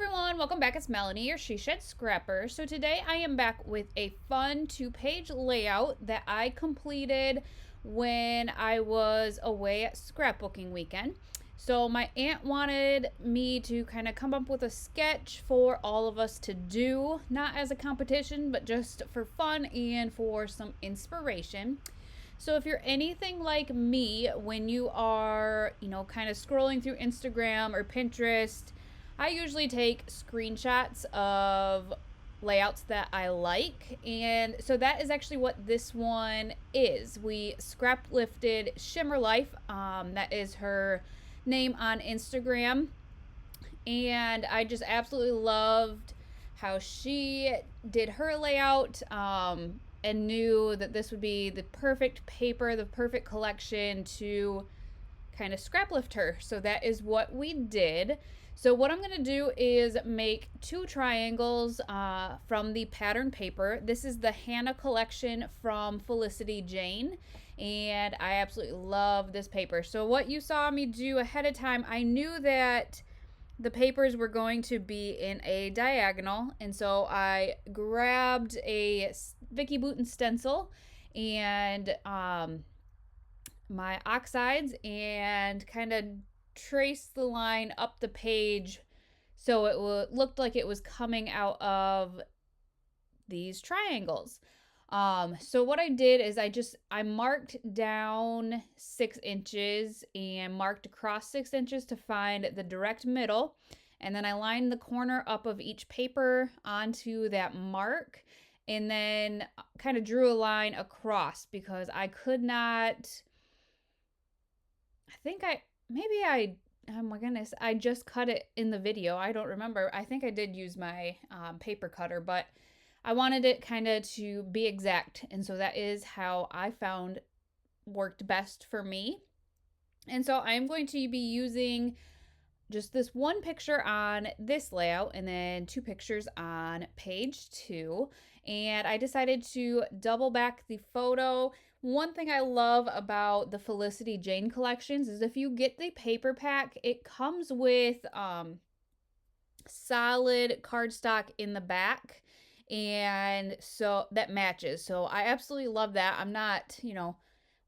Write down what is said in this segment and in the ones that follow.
everyone, welcome back. It's Melanie, your She Shed Scrapper. So today I am back with a fun 2-page layout that I completed when I was away at scrapbooking weekend. So my aunt wanted me to kind of come up with a sketch for all of us to do, not as a competition, but just for fun and for some inspiration. So if you're anything like me, when you are, kind of scrolling through Instagram or Pinterest, I usually take screenshots of layouts that I like. And so that is actually what this one is. We scrap lifted Shimmer Life. That is her name on Instagram. And I just absolutely loved how she did her layout. And knew that this would be the perfect paper, the perfect collection to kind of scrap lift her. So that is what we did. So what I'm going to do is make 2 triangles from the pattern paper. This is the Hannah collection from Felicity Jane, and I absolutely love this paper. So what you saw me do ahead of time, I knew that the papers were going to be in a diagonal, and so I grabbed a Vicky Bouton stencil and my oxides and kind of traced the line up the page so it looked like it was coming out of these triangles. So what I did is I marked down 6 inches and marked across 6 inches to find the direct middle. And then I lined the corner up of each paper onto that mark and then kind of drew a line across because I could not, oh my goodness, I just cut it in the video. I don't remember. I think I did use my paper cutter, but I wanted it kind of to be exact. And so that is how I found worked best for me. And so I'm going to be using just this one picture on this layout and then 2 pictures on page 2. And I decided to double back the photo. One thing I love about the Felicity Jane collections is if you get the paper pack, it comes with solid cardstock in the back, and so that matches. So I absolutely love that. I'm not,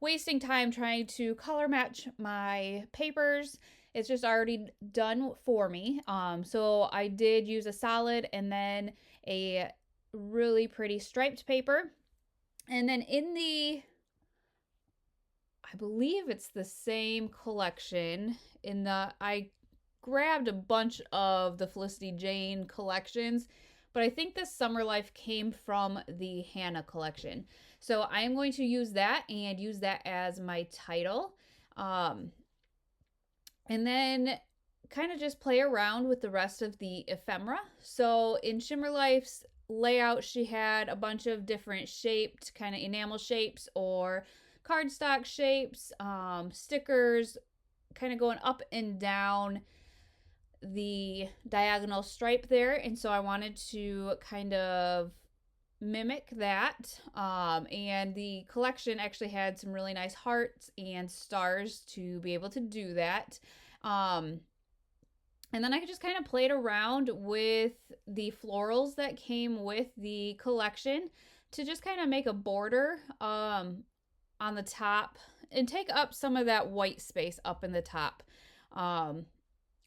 wasting time trying to color match my papers. It's just already done for me. So I did use a solid and then a really pretty striped paper. And then I believe it's the same collection I grabbed a bunch of the Felicity Jane collections, but I think the Summer Life came from the Hannah collection. So I am going to use that and use that as my title. And then kind of just play around with the rest of the ephemera. So in Shimmer Life's layout, she had a bunch of different shaped kind of enamel shapes or cardstock shapes, stickers kind of going up and down the diagonal stripe there. And so I wanted to kind of mimic that. And the collection actually had some really nice hearts and stars to be able to do that. And then I just kind of played around with the florals that came with the collection to just kind of make a border on the top and take up some of that white space up in the top. I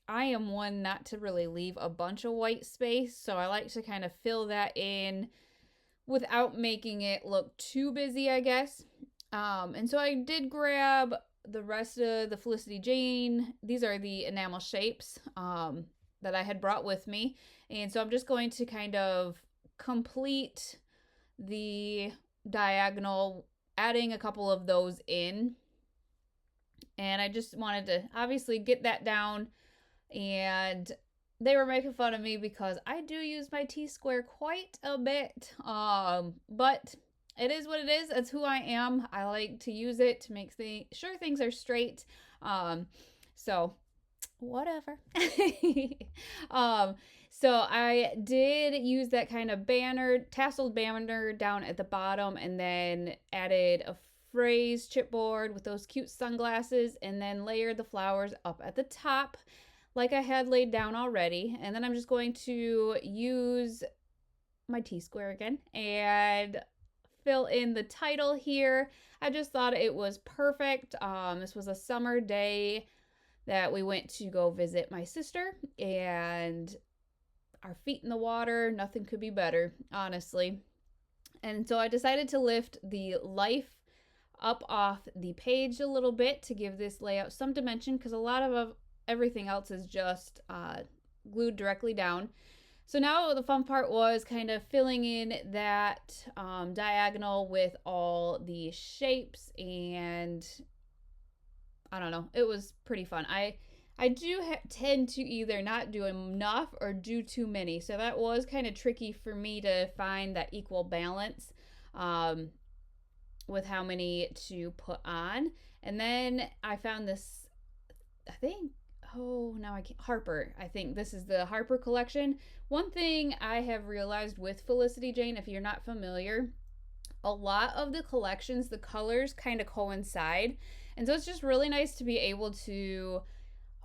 am one not to really leave a bunch of white space, so I like to kind of fill that in without making it look too busy, I guess. And so I did grab the rest of the Felicity Jane. These are the enamel shapes that I had brought with me. And so I'm just going to kind of complete the diagonal, adding a couple of those in. And I just wanted to obviously get that down. And they were making fun of me because I do use my T-square quite a bit. But it is what it is. That's who I am. I like to use it to make sure things are straight. So whatever. So I did use that kind of tasseled banner down at the bottom, and then added a phrase chipboard with those cute sunglasses, and then layered the flowers up at the top. like I had laid down already. And then I'm just going to use my T-square again and fill in the title here. I just thought it was perfect. This was a summer day that we went to go visit my sister, and our feet in the water, nothing could be better, honestly. And so I decided to lift the life up off the page a little bit to give this layout some dimension, because a lot of everything else is just glued directly down. So now the fun part was kind of filling in that diagonal with all the shapes, and I don't know, it was pretty fun. I do tend to either not do enough or do too many, so that was kind of tricky for me to find that equal balance with how many to put on. And then I found this, I think, oh, now I can't, Harper. I think this is the Harper collection. One thing I have realized with Felicity Jane, if you're not familiar, a lot of the collections, the colors kind of coincide. And so it's just really nice to be able to,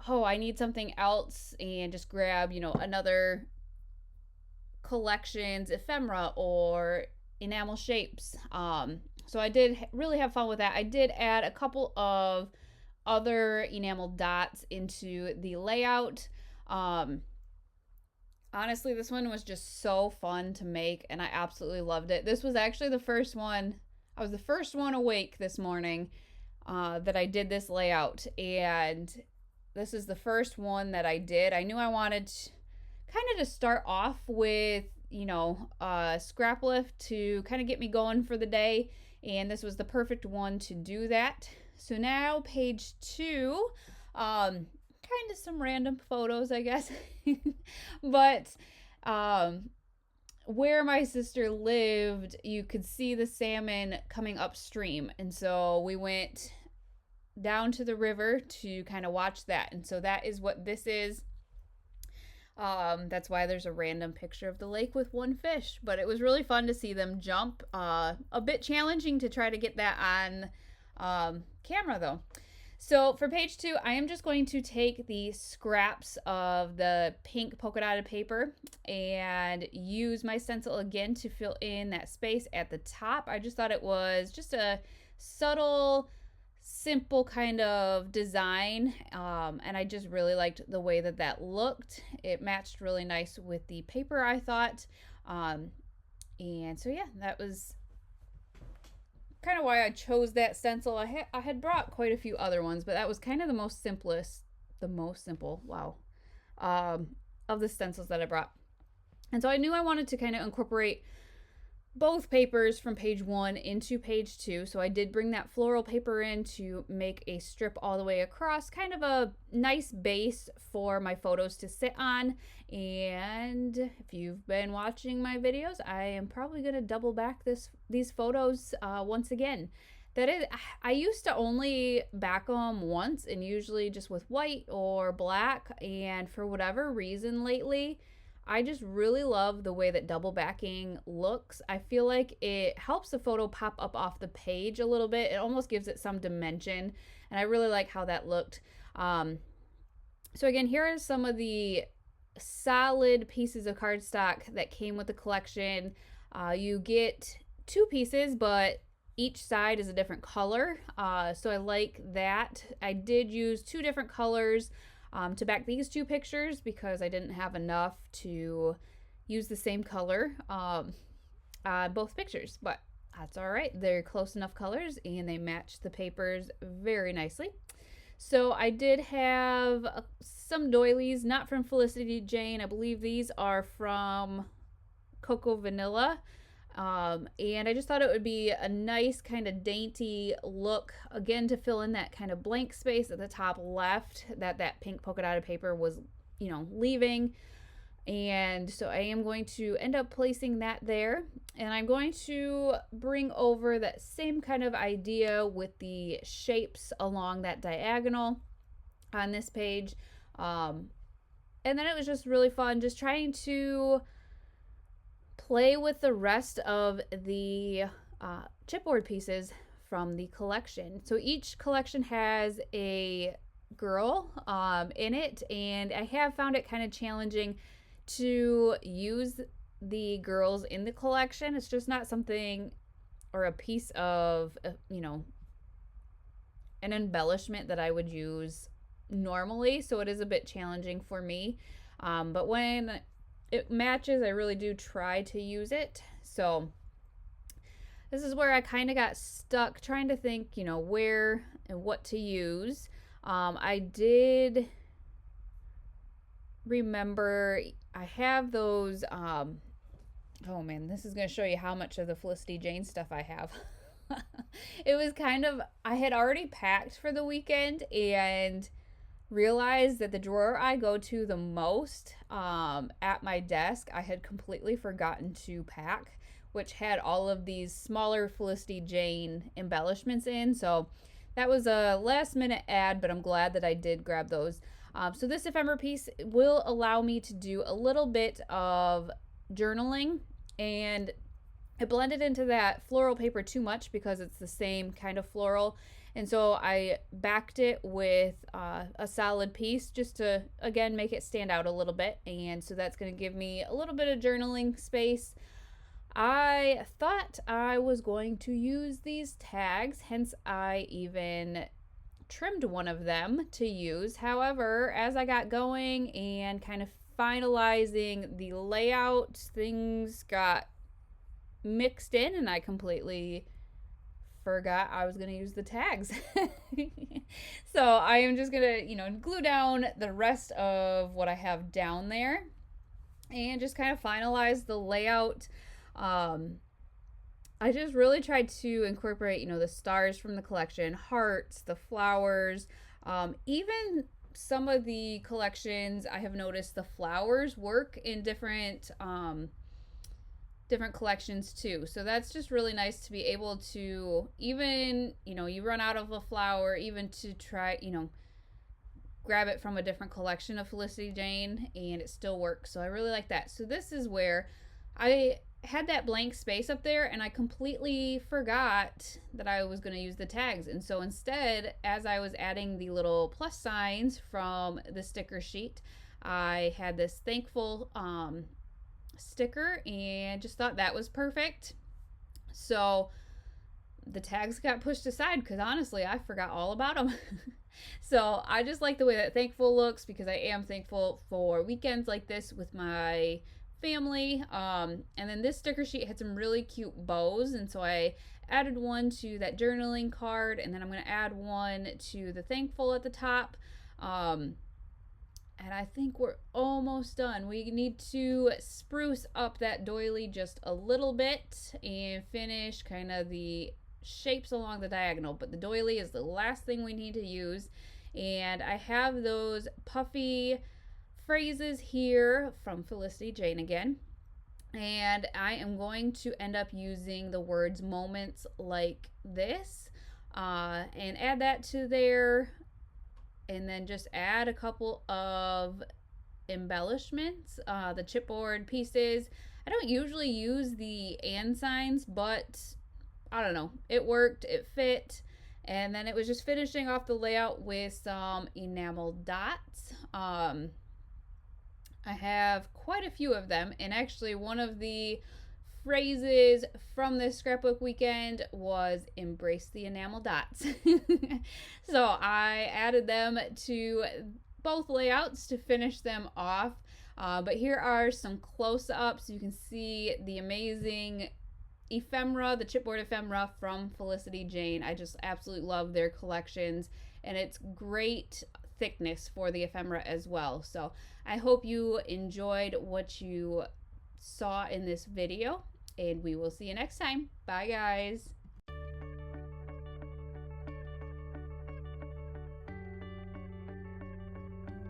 oh, I need something else, and just grab, another collection's ephemera or enamel shapes. So I did really have fun with that. I did add a couple of other enamel dots into the layout. Honestly, this one was just so fun to make, and I absolutely loved it. This was actually the first one. I was the first one awake this morning that I did this layout, and this is the first one that I did. I knew I wanted kind of to start off with, scrap lift to kind of get me going for the day, and this was the perfect one to do that. So now page 2, kind of some random photos, I guess, but where my sister lived, you could see the salmon coming upstream, and so we went down to the river to kind of watch that. And so that is what this is. That's why there's a random picture of the lake with one fish, but it was really fun to see them jump. A bit challenging to try to get that on camera though. So for page 2, I am just going to take the scraps of the pink polka dotted paper and use my stencil again to fill in that space at the top. I just thought it was just a subtle, simple kind of design, and I just really liked the way that that looked. It matched really nice with the paper, I thought, and so yeah, that was kind of why I chose that stencil. I had brought quite a few other ones, but that was kind of the most simple, wow, of the stencils that I brought. And so I knew I wanted to kind of incorporate both papers from page 1 into page 2. So I did bring that floral paper in to make a strip all the way across, kind of a nice base for my photos to sit on. And if you've been watching my videos, I am probably going to double back these photos once again. That is, I used to only back them once, and usually just with white or black, and for whatever reason lately, I just really love the way that double backing looks. I feel like it helps the photo pop up off the page a little bit. It almost gives it some dimension, and I really like how that looked. So again, here are some of the solid pieces of cardstock that came with the collection. You get 2 pieces, but each side is a different color, so I like that. I did use 2 different colors to back these 2 pictures because I didn't have enough to use the same color on both pictures, but that's all right. They're close enough colors and they match the papers very nicely. So I did have some doilies, not from Felicity Jane. I believe these are from Cocoa Vanilla. And I just thought it would be a nice kind of dainty look, again, to fill in that kind of blank space at the top left that pink polka dotted paper was, leaving. And so I am going to end up placing that there, and I'm going to bring over that same kind of idea with the shapes along that diagonal on this page. And then it was just really fun just trying to play with the rest of the chipboard pieces from the collection. So each collection has a girl in it, and I have found it kind of challenging to use the girls in the collection. It's just not something or a piece of, an embellishment that I would use normally, so it is a bit challenging for me. But when it matches, I really do try to use it. So this is where I kind of got stuck trying to think, where and what to use. I did remember I have those. Oh man, this is going to show you how much of the Felicity Jane stuff I have. It was kind of, I had already packed for the weekend and realized that the drawer I go to the most at my desk, I had completely forgotten to pack, which had all of these smaller Felicity Jane embellishments in. So that was a last minute add, but I'm glad that I did grab those. So this ephemera piece will allow me to do a little bit of journaling, and I blended into that floral paper too much because it's the same kind of floral. And so I backed it with a solid piece just to, again, make it stand out a little bit. And so that's going to give me a little bit of journaling space. I thought I was going to use these tags, hence I even trimmed one of them to use. However, as I got going and kind of finalizing the layout, things got mixed in and I completely forgot I was going to use the tags. So I am just going to, glue down the rest of what I have down there and just kind of finalize the layout. I just really tried to incorporate, the stars from the collection, hearts, the flowers, even some of the collections I have noticed the flowers work in different collections too. So that's just really nice to be able to, even, you run out of a flower, even to try, grab it from a different collection of Felicity Jane and it still works. So I really like that. So this is where I had that blank space up there and I completely forgot that I was going to use the tags. And so instead, as I was adding the little plus signs from the sticker sheet, I had this thankful sticker and just thought that was perfect. So the tags got pushed aside because honestly I forgot all about them. So I just like the way that thankful looks because I am thankful for weekends like this with my family. And then this sticker sheet had some really cute bows, and so I added one to that journaling card, and then I'm going to add one to the thankful at the top. And I think we're almost done. We need to spruce up that doily just a little bit and finish kind of the shapes along the diagonal, but the doily is the last thing we need to use. And I have those puffy phrases here from Felicity Jane again, and I am going to end up using the words moments like this and add that to there, and then just add a couple of embellishments, the chipboard pieces. I don't usually use the and signs, but I don't know, it worked, it fit. And then it was just finishing off the layout with some enamel dots. I have quite a few of them, and actually one of the phrases from this scrapbook weekend was embrace the enamel dots. So I added them to both layouts to finish them off. But here are some close-ups. You can see the amazing ephemera, the chipboard ephemera from Felicity Jane. I just absolutely love their collections, and it's great thickness for the ephemera as well. So I hope you enjoyed what you saw in this video, and we will see you next time. Bye guys.